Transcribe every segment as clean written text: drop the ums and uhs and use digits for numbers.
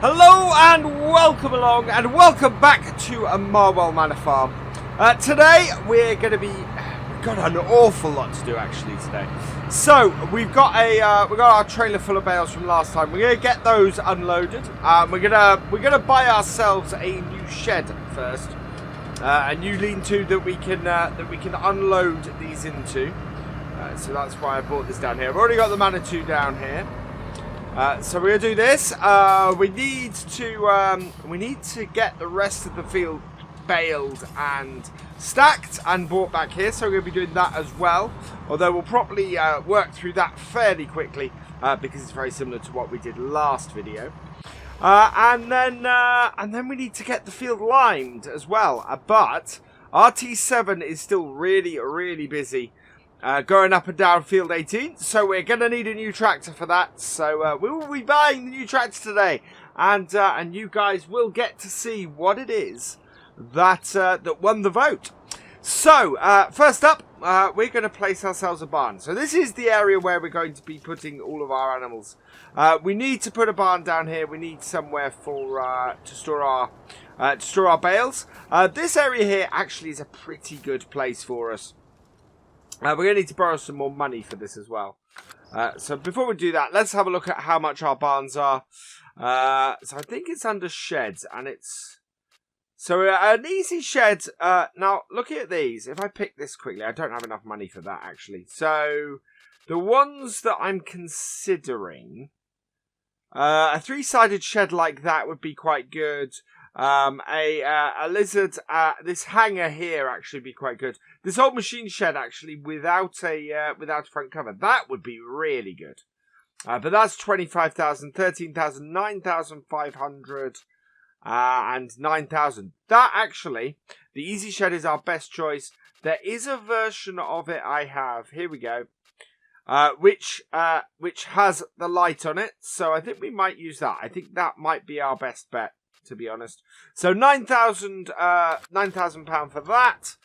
Hello and welcome along and welcome back to Marwell Manor Farm. Today we've got an awful lot to do actually today. So we've got our trailer full of bales from last time. We're gonna get those unloaded. We're gonna buy ourselves a new shed first, a new lean-to that we can unload these into. So that's why I brought this down here. I've already got the Manor 2 down here. So we're gonna do this. We need to get the rest of the field baled and stacked and brought back here. So we're gonna be doing that as well. Although we'll probably work through that fairly quickly because it's very similar to what we did last video. And then we need to get the field limed as well. But RT7 is still really busy. Going up and down field 18, so we're going to need a new tractor for that. So we will be buying the new tractor today, and you guys will get to see what it is that won the vote. So first up, we're going to place ourselves a barn. So this is the area where we're going to be putting all of our animals. We need to put a barn down here. We need somewhere for to store our bales. This area here actually is a pretty good place for us. We're going to need to borrow some more money for this as well. So before we do that, let's have a look at how much our barns are. So I think it's under sheds, and it's... So an easy shed... now, looking at these, if I pick this quickly, I don't have enough money for that, actually. So the ones that I'm considering... a three-sided shed like that would be quite good. A lizard, this hanger here actually be quite good. This old machine shed actually without a front cover, that would be really good. But that's 25,000, 13,000, 9,500, and 9,000. That actually, the easy shed is our best choice. There is a version of it I have. Here we go. Which has the light on it. So I think we might use that. I think that might be our best bet, to be honest. So £9,000 for that.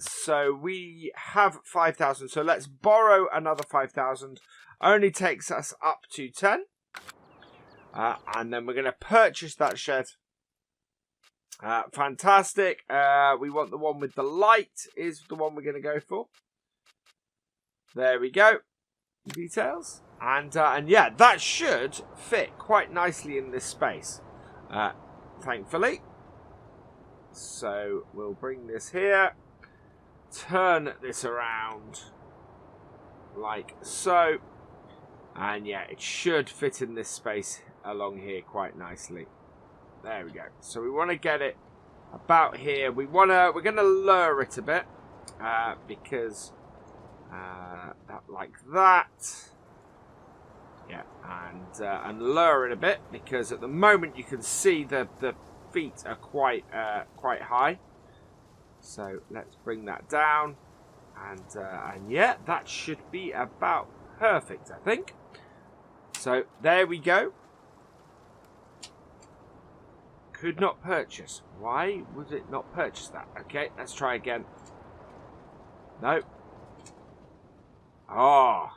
So we have 5,000. So let's borrow another 5,000. Only takes us up to 10. And then we're going to purchase that shed. Fantastic. We want the one with the light is the one we're going to go for. There we go. Details. And yeah, that should fit quite nicely in this space. Thankfully. So we'll bring this here. Turn this around. Like so. And yeah, it should fit in this space along here quite nicely. There we go. So we want to get it about here. We're going to lower it a bit. Because... that like that. Yeah, and lower it a bit because at the moment you can see the feet are quite high. So let's bring that down, and yeah, that should be about perfect, I think. So there we go. Could not purchase. Why would it not purchase that? Okay, let's try again. No. Oh.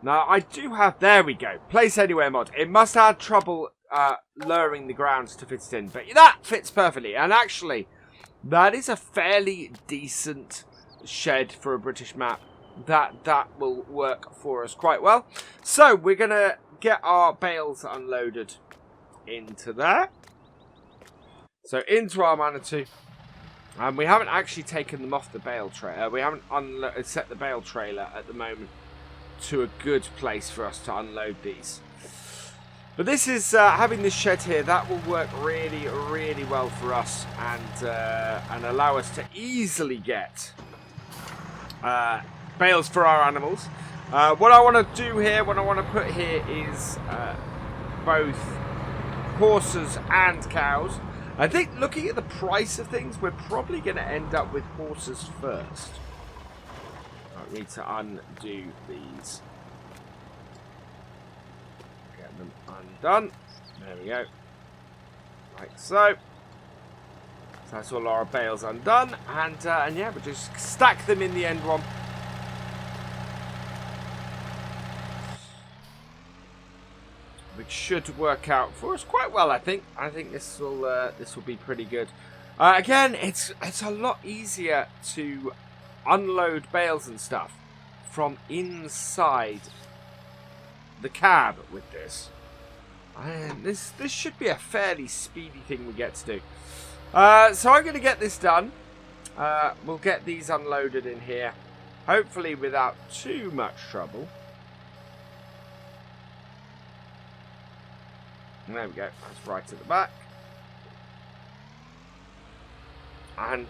Now, I do have... There we go. Place anywhere mod. It must have had trouble lowering the grounds to fit it in. But that fits perfectly. And actually, that is a fairly decent shed for a British map. That will work for us quite well. So, we're going to get our bales unloaded into there. So, into our Manor 2. And we haven't actually taken them off the bale trailer. We haven't set the bale trailer at the moment to a good place for us to unload these. But this is having this shed here. That will work really well for us and allow us to easily get bales for our animals. What I want to do here, what I want to put here is both horses and cows. I think looking at the price of things, we're probably going to end up with horses first. I need to undo these. Get them undone. There we go. Like so. So that's all our bales undone. And yeah, we'll just stack them in the end one. which should work out for us quite well. I think this will be pretty good. Again, it's a lot easier to unload bales and stuff from inside the cab with this. And this should be a fairly speedy thing we get to do. So I'm going to get this done. We'll get these unloaded in here, hopefully without too much trouble. And there we go. That's right at the back. And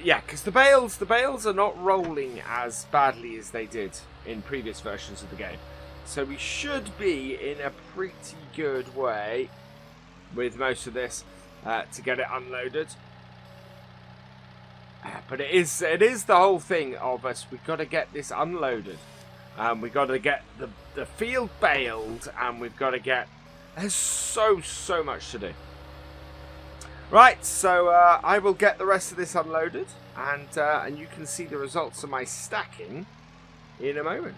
yeah, because the bales are not rolling as badly as they did in previous versions of the game. So we should be in a pretty good way with most of this to get it unloaded. But it is the whole thing of us. We've got to get this unloaded. We've got to get the field baled, and we've got to get... There's so much to do. Right, so I will get the rest of this unloaded, and you can see the results of my stacking in a moment.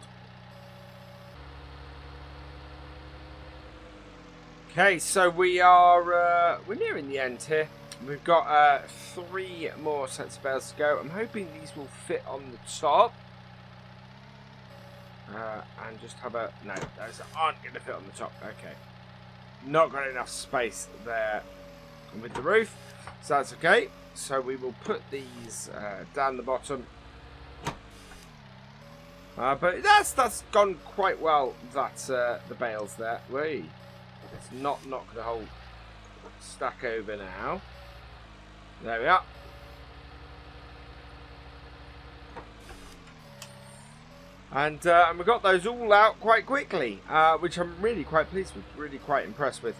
Okay, so we're nearing the end here. We've got 3 more sets of bales to go. I'm hoping these will fit on the top. And just have a... No, those aren't going to fit on the top. Okay. Not got enough space there with the roof. So that's okay. So we will put these down the bottom. But that's gone quite well, the bales there. Wait. Let's not knock the whole stack over now. There we are. And we got those all out quite quickly, which I'm really quite pleased with, really quite impressed with.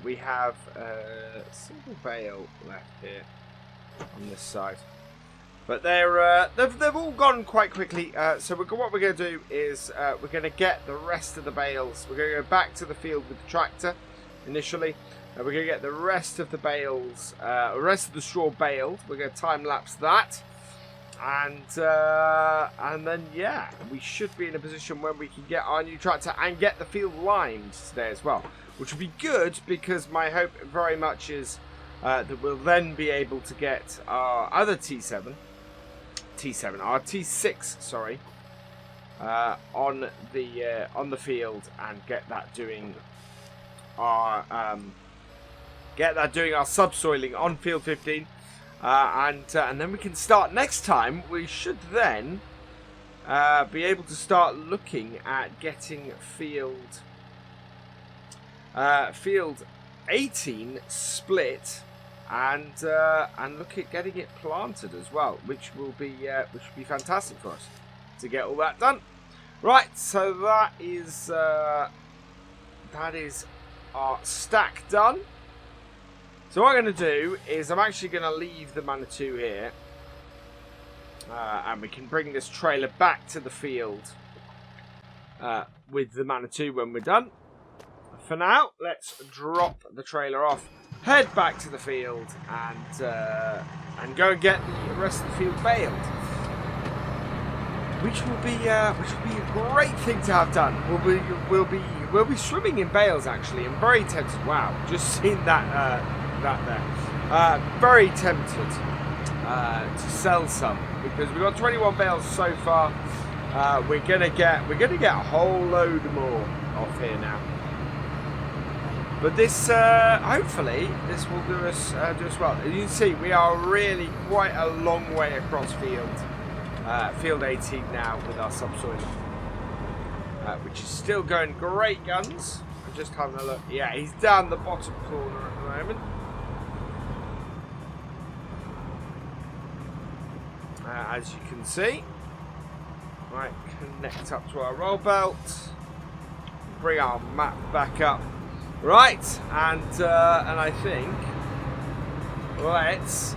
We have a single bale left here on this side. But they've all gone quite quickly. So what we're going to do is we're going to get the rest of the bales. We're going to go back to the field with the tractor initially. We're going to get the rest of the bales, the rest of the straw baled. We're going to time lapse that, and then yeah, we should be in a position where we can get our new tractor and get the field limed today as well, which would be good because my hope very much is that we'll then be able to get our other T6, sorry, on the field and get that doing our subsoiling on field 15, and then we can start next time. We should then be able to start looking at getting field 18 split and look at getting it planted as well, which will be fantastic for us to get all that done. Right, so that is our stack done. So what I'm going to do is I'm actually going to leave the Manitou here, and we can bring this trailer back to the field with the Manitou when we're done. For now, let's drop the trailer off, head back to the field, and go and get the rest of the field baled, which will be a great thing to have done. We'll be swimming in bales actually. I'm very tempted. Wow, just seen that there. Very tempted to sell some because we've got 21 bales so far. We're gonna get a whole load more off here now. But this, hopefully, this will do us well. As you can see, we are really quite a long way across field 18 now with our subsoil, which is still going great guns. I'm just having a look. Yeah, he's down the bottom corner at the moment. As you can see. Right, connect up to our roll belt. Bring our map back up. Right, and I think let's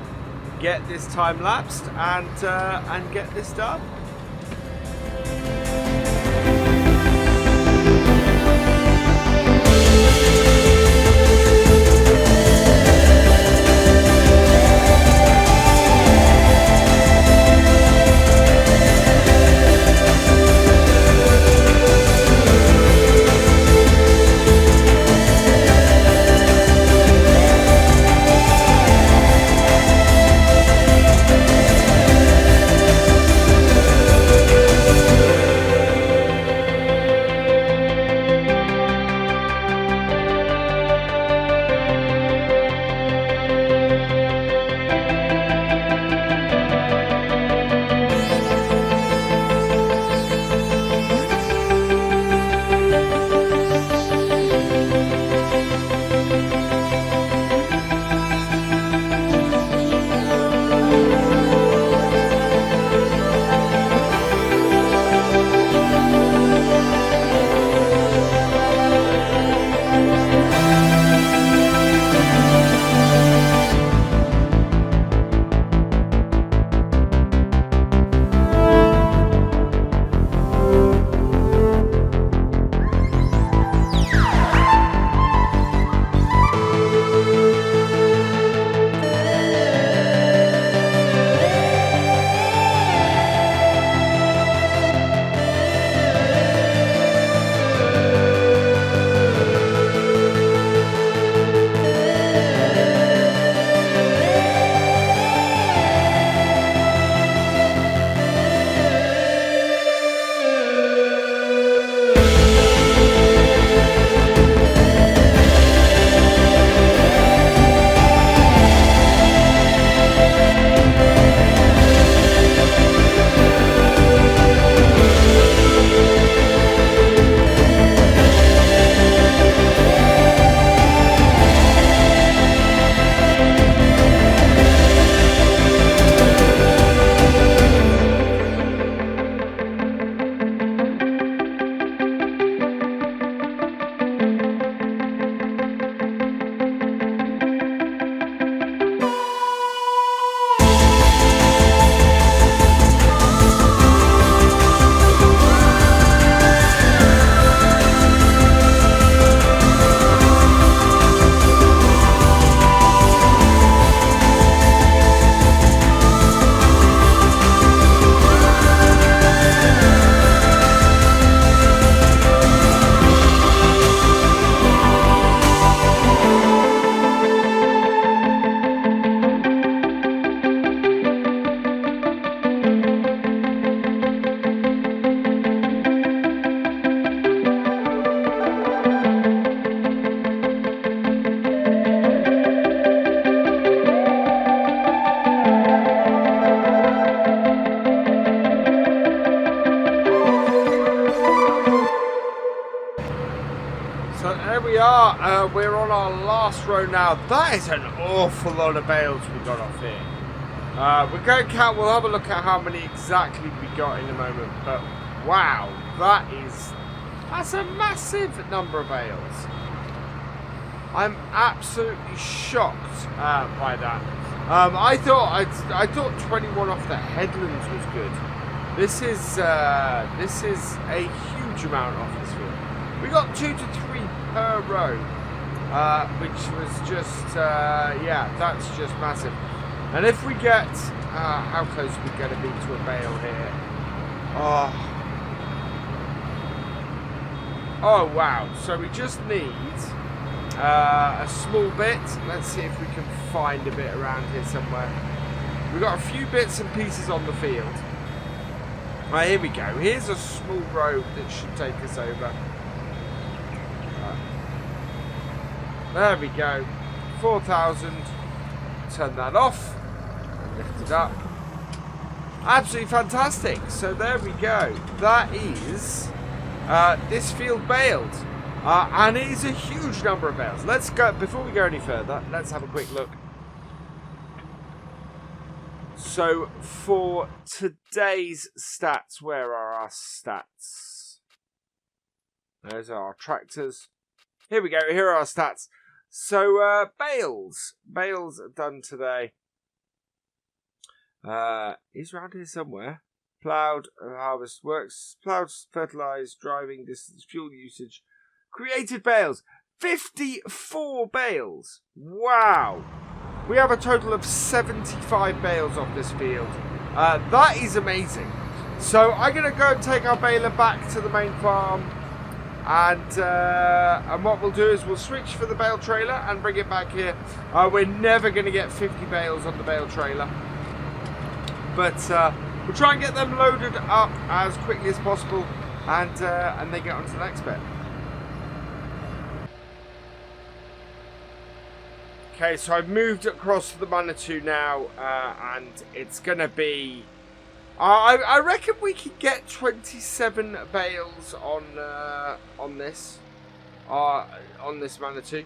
get this time lapsed and get this done. So there we are. We're on our last row now. That is an awful lot of bales we got off here. We're going to count. We'll have a look at how many exactly we got in a moment. But wow, that's a massive number of bales. I'm absolutely shocked by that. I thought 21 off the headlands was good. This is a huge amount off this field. We got 2 to 3 per row, which was just yeah, that's just massive. And if we get how close are we going to be to a bale here? Oh wow! So we just need a small bit. Let's see if we can find a bit around here somewhere. We've got a few bits and pieces on the field. Right, here we go. Here's a small road that should take us over. There we go. 4,000. Turn that off. And lift it up. Absolutely fantastic. So there we go. That is this field baled. And it is a huge number of bales. Let's go, before we go any further, let's have a quick look. So for today's stats, where are our stats? Those are our tractors. Here we go, here are our stats. So bales are done today. He's around here somewhere. Ploughed, harvest works, ploughed, fertilised, driving distance, fuel usage. Created bales, 54 bales. Wow. We have a total of 75 bales off this field. That is amazing. So I'm going to go and take our baler back to the main farm. And what we'll do is we'll switch for the bale trailer and bring it back here. We're never going to get 50 bales on the bale trailer. But we'll try and get them loaded up as quickly as possible. And then get on to the next bit. Okay, so I've moved across to the Manitou now, and it's going to be... I reckon we could get 27 bales on this Manitou.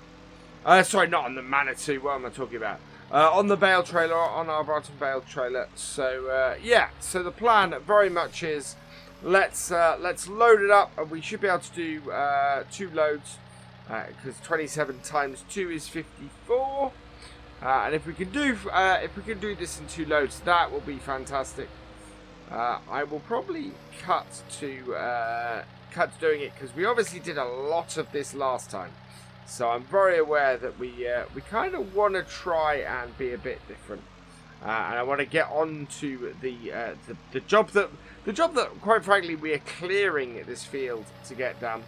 Sorry, not on the Manitou, what am I talking about? On the bale trailer, on our Barton bale trailer. So, yeah, so the plan very much is let's load it up, and we should be able to do 2 loads. Because 27 times 2 is 54, and if we can do this in 2 loads, that will be fantastic. I will probably cut to doing it because we obviously did a lot of this last time, so I'm very aware that we kind of want to try and be a bit different, and I want to get on to the job that quite frankly we are clearing this field to get done.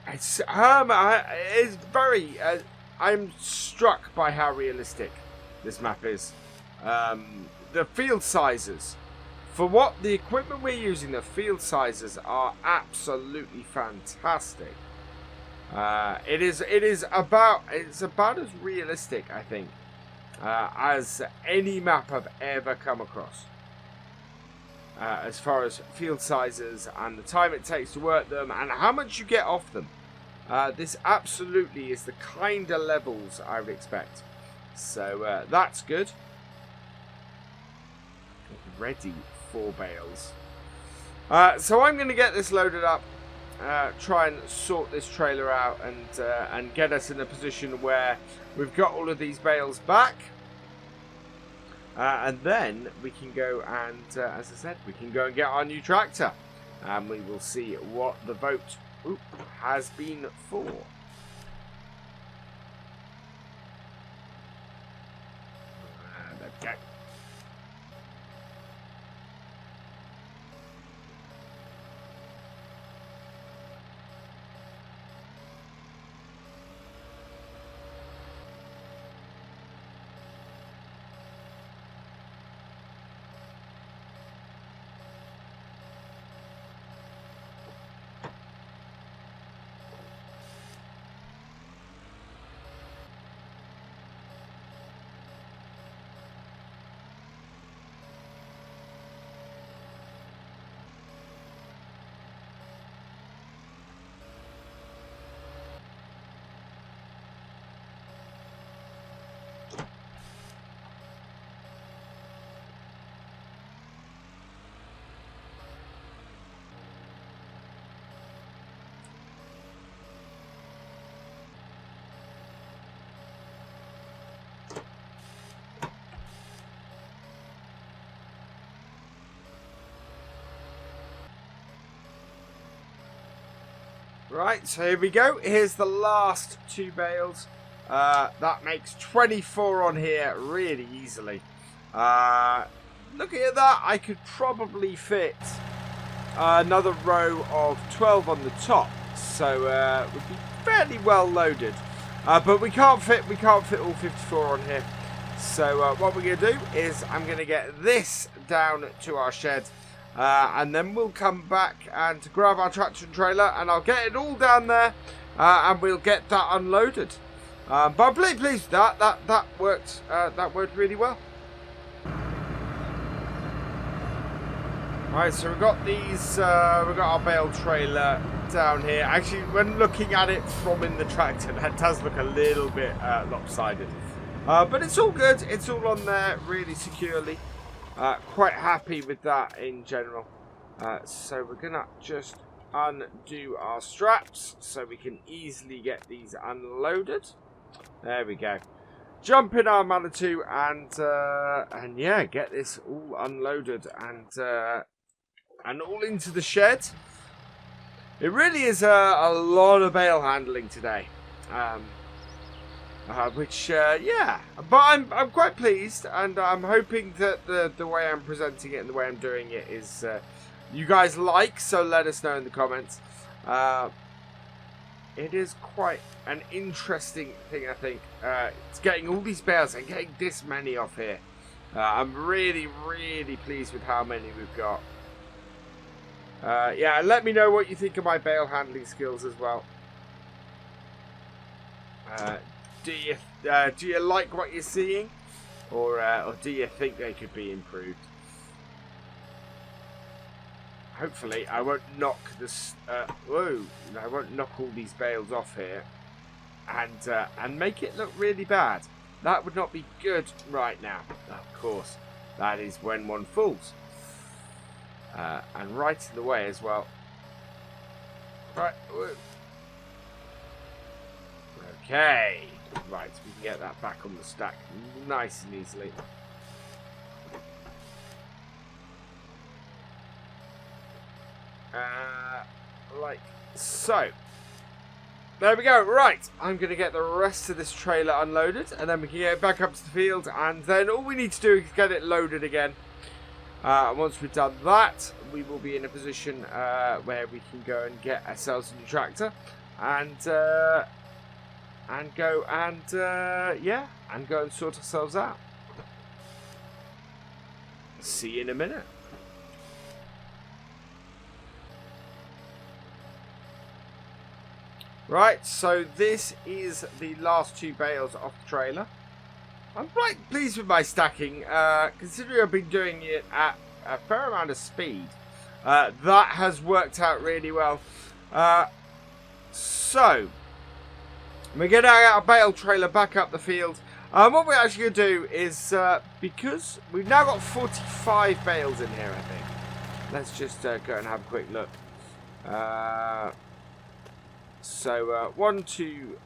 It's very. I'm struck by how realistic this map is. The field sizes, for what the equipment we're using, the field sizes are absolutely fantastic. It is about as realistic, I think, as any map I've ever come across. As far as field sizes and the time it takes to work them and how much you get off them. This absolutely is the kind of levels I would expect. So that's good. Ready for bales. So I'm going to get this loaded up, try and sort this trailer out and get us in a position where we've got all of these bales back. And then we can go and, as I said, we can go and get our new tractor. And we will see what the vote has been for. There we go. Right, so here we go. Here's the last 2 bales. That makes 24 on here really easily. Looking at that, I could probably fit another row of 12 on the top. So it would be fairly well loaded. But we can't fit all 54 on here. So what we're going to do is I'm going to get this down to our shed. And then we'll come back and grab our tractor and trailer, and I'll get it all down there, and we'll get that unloaded. But I'm pretty pleased with that. That worked. That worked really well. Right, so we've got these. We've got our bale trailer down here. Actually, when looking at it from in the tractor, that does look a little bit lopsided. But it's all good. It's all on there really securely. Quite happy with that in general. So we're going to just undo our straps so we can easily get these unloaded. There we go. Jump in our Manitou and yeah, get this all unloaded and all into the shed. It really is a lot of bale handling today. Yeah, but I'm quite pleased, and I'm hoping that the way I'm presenting it and the way I'm doing it is you guys like, so let us know in the comments. It is quite an interesting thing, I think. It's getting all these bales and getting this many off here. I'm really, really pleased with how many we've got. Yeah, and let me know what you think of my bale handling skills as well. Do you like what you're seeing, or do you think they could be improved? Hopefully, I won't knock this. I won't knock all these bales off here, and make it look really bad. That would not be good right now. Of course, that is when one falls, and right in the way as well. Right. Whoa. Okay. Right, we can get that back on the stack nice and easily. Like so. There we go. Right, I'm going to get the rest of this trailer unloaded, and then we can get it back up to the field, and then all we need to do is get it loaded again. And once we've done that, we will be in a position where we can go and get ourselves a new tractor, and go and sort ourselves out. See you in a minute. Right, so this is the last 2 bales off the trailer. I'm quite pleased with my stacking, considering I've been doing it at a fair amount of speed. That has worked out really well. So we're going to get our bale trailer back up the field. What we're actually going to do is, because we've now got 45 bales in here, I think. Let's just go and have a quick look. So 1, 2,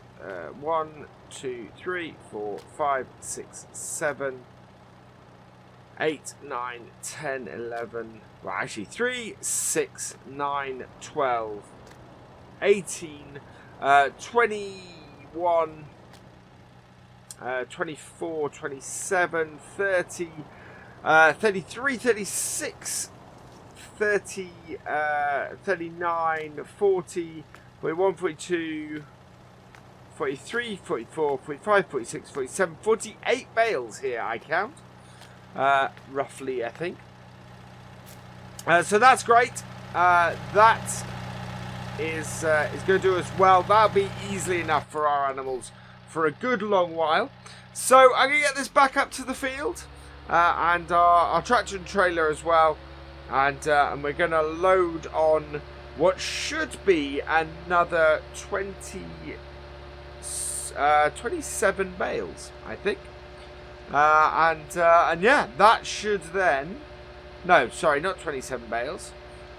3, 4, 5, 6, 7, 8, 9, 10, 11. Well, actually 3, 6, 9, 12, 18, 21, 24, 27, 30, 33, 36, 30, 39, 40, 41, 42, 43, 44, 45, 46, 47, 48 bales here, I count. Roughly, I think. So that's great. That is going to do us well. That'll be easily enough for our animals for a good long while. So I'm going to get this back up to the field, and our tractor and trailer as well, and we're going to load on what should be another 27 bales, I think. And yeah, that should then... No, sorry, not 27 bales.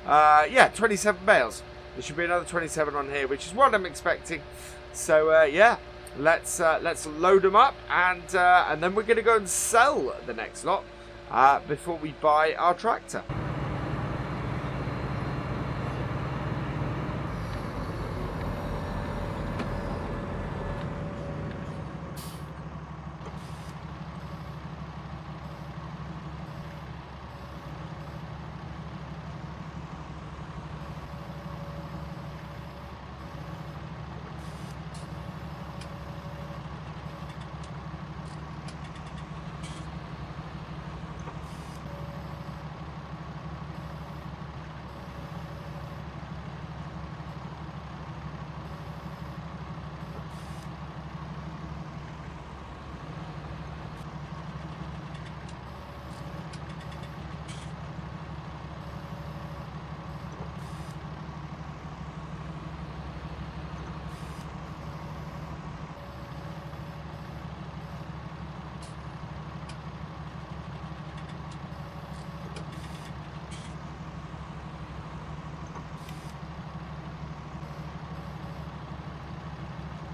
Yeah, 27 bales. There should be another 27 on here, which is what I'm expecting. So yeah, let's load them up, and then we're going to go and sell the next lot before we buy our tractor.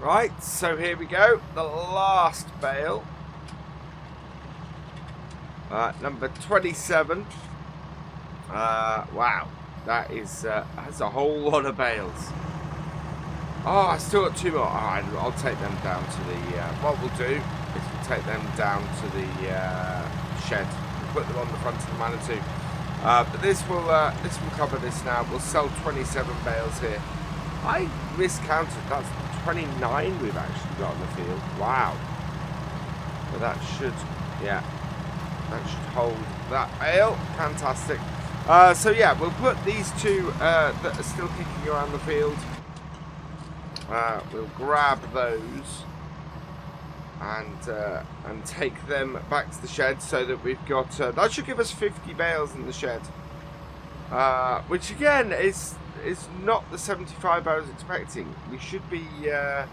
Right, so here we go. The last bale. Number 27. Wow, that is that's a whole lot of bales. Oh, I still got 2 more. Alright, I'll take them down to the... what we'll do is we'll take them down to the shed. We'll put them on the front of the manor too. But this will cover this now. We'll sell 27 bales here. I miscounted. That's 29 we've actually got on the field. Wow. But that should... yeah. That should hold that bale. Fantastic. So yeah, we'll put these two that are still kicking around the field. We'll grab those and take them back to the shed so that we've got... that should give us 50 bales in the shed. Which again is not the 75 I was expecting. We should be... a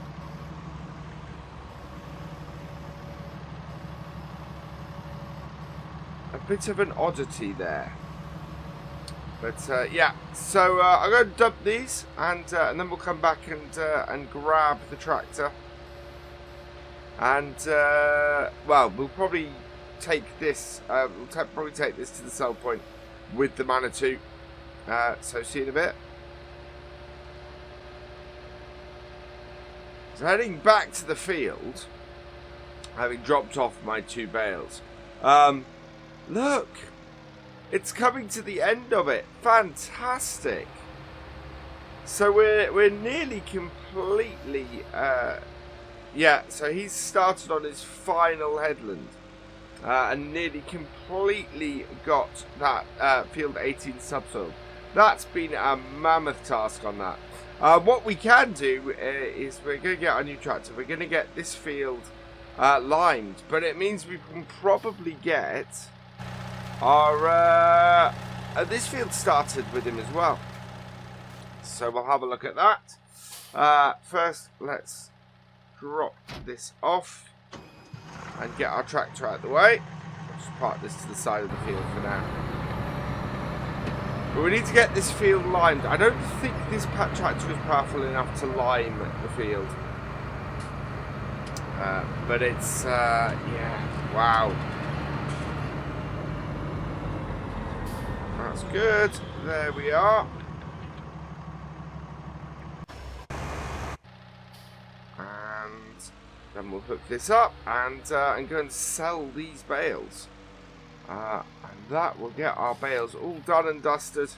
bit of an oddity there. But yeah, so I'm going to dump these, and then we'll come back and grab the tractor. And well, we'll probably take this. Probably take this to the sell point with the manor too. So see you in a bit. So heading back to the field, having dropped off my 2 bales. Look. It's coming to the end of it. Fantastic. So we're nearly completely... yeah, so he's started on his final headland. And nearly completely got that field 18 subsoil. That's been a mammoth task on that. What we can do is we're going to get our new tractor. We're going to get this field limed. But it means we can probably get... our this field started with him as well, so we'll have a look at that. First, let's drop this off and get our tractor out of the way. Let's just park this to the side of the field for now. But we need to get this field limed. I don't think this tractor is powerful enough to lime the field, but it's yeah, wow. That's good. There we are. And then we'll hook this up and go and sell these bales. And that will get our bales all done and dusted.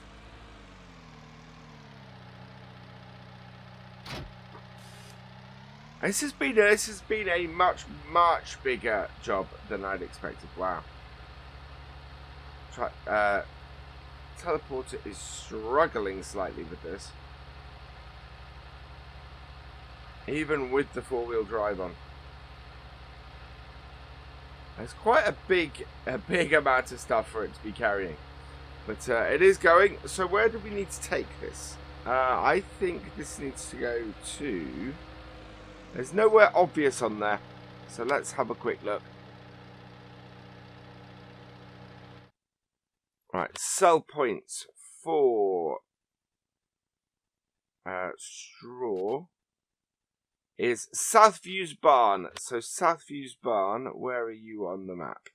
This has been a much bigger job than I'd expected. Wow. Teleporter is struggling slightly with this, even with the 4-wheel drive on. It's quite a big amount of stuff for it to be carrying, but it is going. So where do we need to take this? I think this needs to go to... there's nowhere obvious on there, so let's have a quick look. Right, sell points for straw is Southview's Barn. So Southview's Barn, where are you on the map?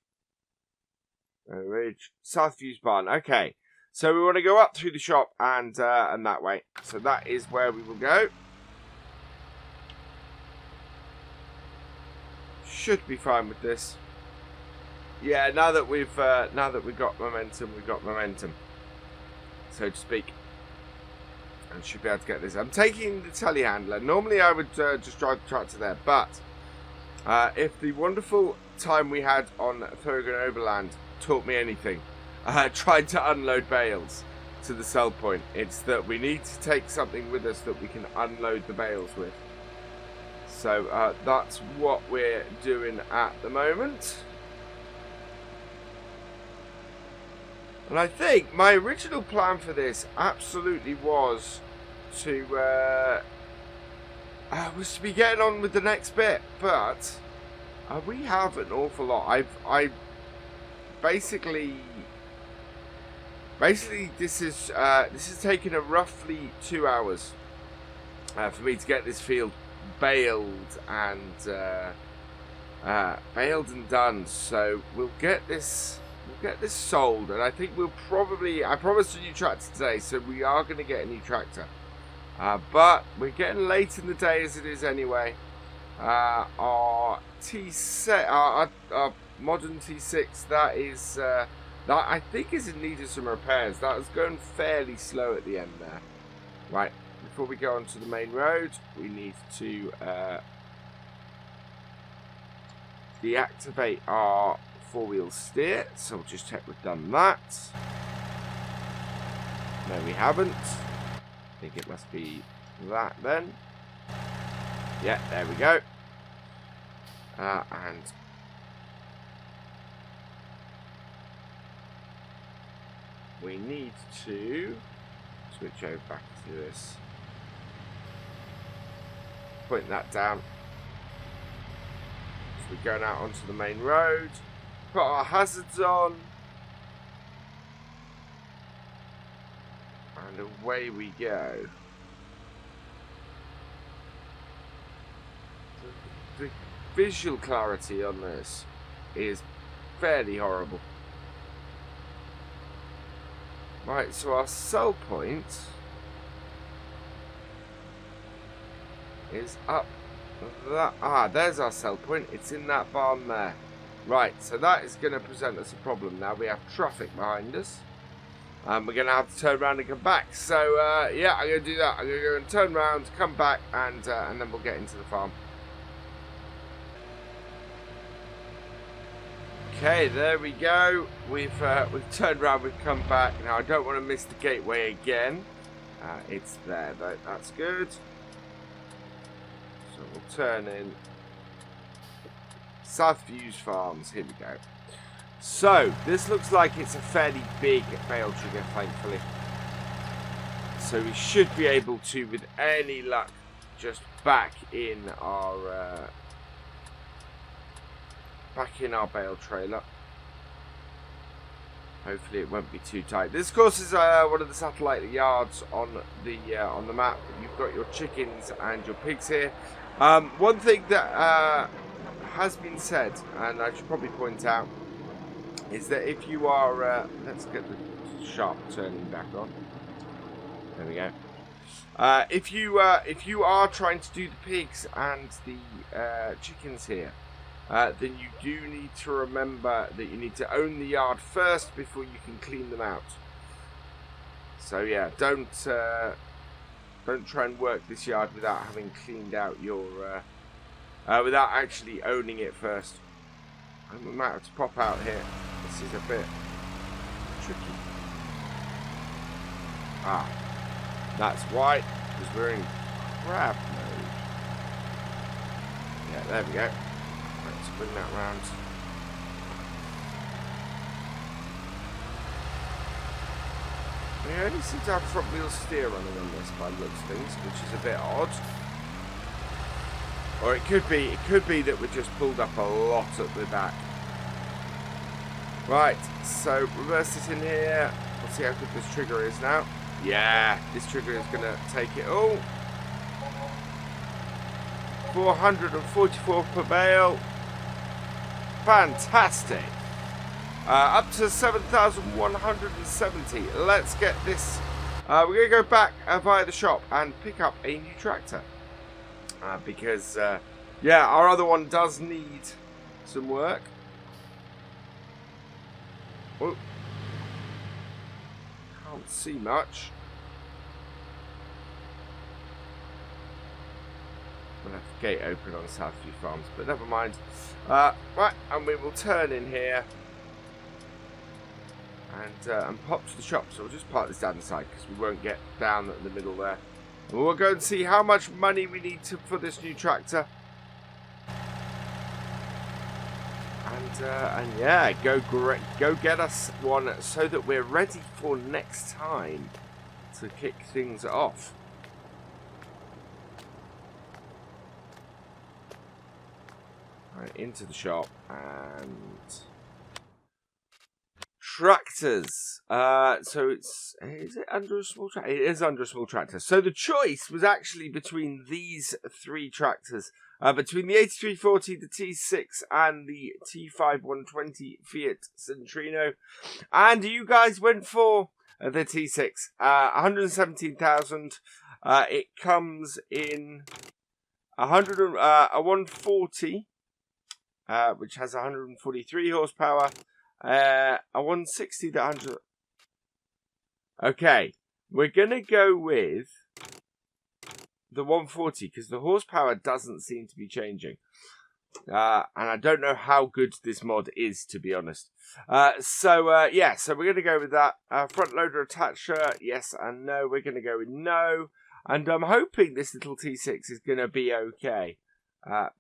Ridge, Southview's Barn. Okay, so we want to go up through the shop and that way. So that is where we will go. Should be fine with this. Yeah, now that we've got momentum, so to speak, and should be able to get this. I'm taking the telehandler. Normally, I would just drive the tractor there, but if the wonderful time we had on Thurgan Overland taught me anything, trying to unload bales to the sell point, it's that we need to take something with us that we can unload the bales with. So that's what we're doing at the moment. And I think my original plan for this absolutely was to be getting on with the next bit, but we have an awful lot. I basically this is taken a roughly 2 hours for me to get this field baled and done. So we'll get this sold, and I think we'll probably, I promised a new tractor today, so we are going to get a new tractor. But we're getting late in the day as it is anyway. Our T6, our modern T6, that I think is in need of some repairs. That was going fairly slow at the end there. Right, before we go onto the main road, we need to deactivate our four-wheel steer. So we'll just check we've done that. No, we haven't. I think it must be that then. Yeah, there we go. And we need to switch over back to this. Point that down. So we're going out onto the main road. Put our hazards on. And away we go. The visual clarity on this is fairly horrible. Right, so our sell point is up that. There's our sell point. It's in that barn there. Right, so that is going to present us a problem now. We have traffic behind us. We're going to have to turn around and come back. So, yeah, I'm going to do that. I'm going to go and turn around, come back, and then we'll get into the farm. Okay, there we go. We've turned around, we've come back. Now, I don't want to miss the gateway again. It's there, though. That's good. So we'll turn in. South Views Farms. Here we go. So, this looks like it's a fairly big bale trigger, thankfully. So we should be able to, with any luck, just back in our bale trailer. Hopefully it won't be too tight. This, of course, is one of the satellite yards on the map. You've got your chickens and your pigs here. One thing that has been said, and I should probably point out, is that if you are let's get the sharp turning back on. There we go. If you are trying to do the pigs and the chickens here, then you do need to remember that you need to own the yard first before you can clean them out. So yeah, don't try and work this yard without having cleaned out your without actually owning it first. And we might have to pop out here. This is a bit tricky. That's why, because we're in crab mode. Yeah, there we go. Let's bring that round. We only seem to have front wheel steer running on this by the looks of things, which is a bit odd. Or it could be that we just pulled up a lot at the back. Right, so reverse it in here. We'll see how good this trigger is now. Yeah, this trigger is going to take it all. 444 per bale. Fantastic. Up to 7,170. Let's get this. We're going to go back via the shop and pick up a new tractor. Because, yeah, our other one does need some work. Oh. Can't see much. We'll have the gate open on Southview Farms, but never mind. Right, and we will turn in here and pop to the shop. So we'll just park this down the side because we won't get down in the middle there. And we'll go and see how much money we need for this new tractor. And yeah, go get us one so that we're ready for next time to kick things off. Right, into the shop and tractors. So is it under a small tractor? It is under a small tractor. So the choice was actually between these three tractors. Between the 8340, the T6, and the T5 120 Fiat Centrino. And you guys went for the T6. 117,000. It comes in a 140, which has 143 horsepower. A 160 to 100. Okay, we're going to go with the 140 because the horsepower doesn't seem to be changing. And I don't know how good this mod is, to be honest. So we're going to go with that. Front loader attacher, yes and no. We're going to go with no. And I'm hoping this little T6 is going to be okay.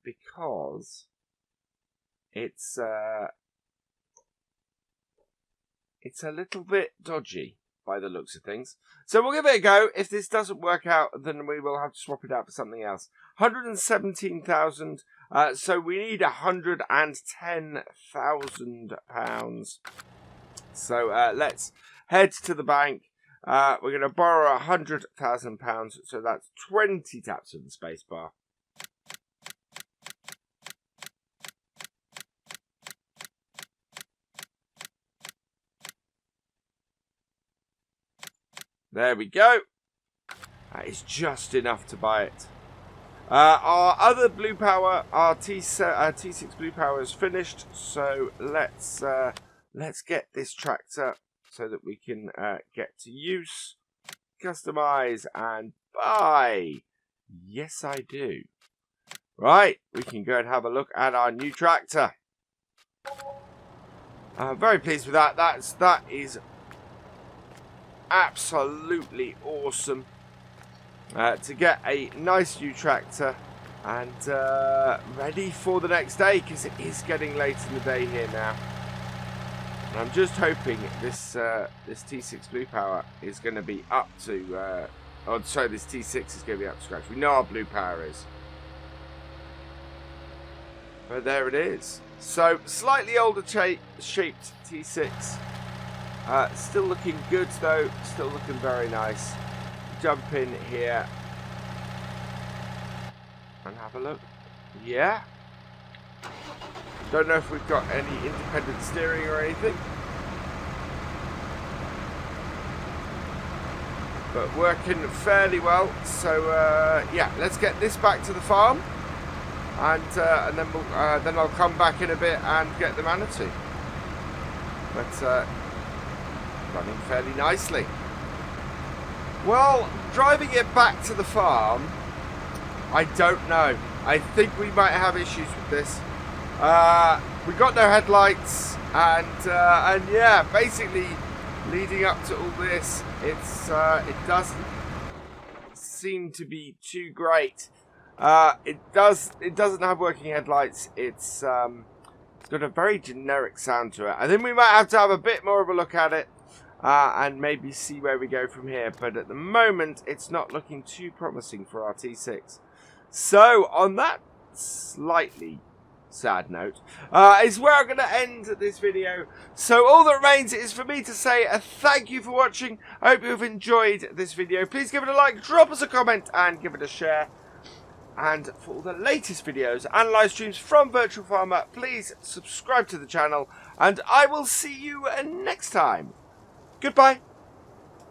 Because it's a little bit dodgy by the looks of things. So we'll give it a go. If this doesn't work out, then we will have to swap it out for something else. 117,000. So we need £110,000. So let's head to the bank. We're going to borrow £100,000. So that's 20 taps of the space bar. There we go. That is just enough to buy it. Our other blue power, our T6 blue power is finished. So let's get this tractor so that we can get to use, customize, and buy. Yes, I do. Right, we can go and have a look at our new tractor. I'm very pleased with that. That is absolutely awesome to get a nice new tractor and ready for the next day because it is getting late in the day here now. And I'm just hoping this T6 blue power is going to be up to this T6 is going to be up to scratch. We know our blue power is, but there it is. So slightly older shaped T6. Still looking good though, still looking very nice. Jump in here and have a look. Yeah. Don't know if we've got any independent steering or anything. But working fairly well. So yeah, let's get this back to the farm. And then I'll come back in a bit and get the Manitou. But running fairly nicely. Well, driving it back to the farm, I don't know. I think we might have issues with this. We got no headlights, and yeah, basically leading up to all this, it doesn't seem to be too great. It doesn't have working headlights. It's got a very generic sound to it. I think we might have to have a bit more of a look at it. And maybe see where we go from here. But at the moment, it's not looking too promising for our T6. So, on that slightly sad note, is where I'm going to end this video. So, all that remains is for me to say a thank you for watching. I hope you've enjoyed this video. Please give it a like, drop us a comment, and give it a share. And for all the latest videos and live streams from Virtual Farmer, please subscribe to the channel. And I will see you next time. Goodbye.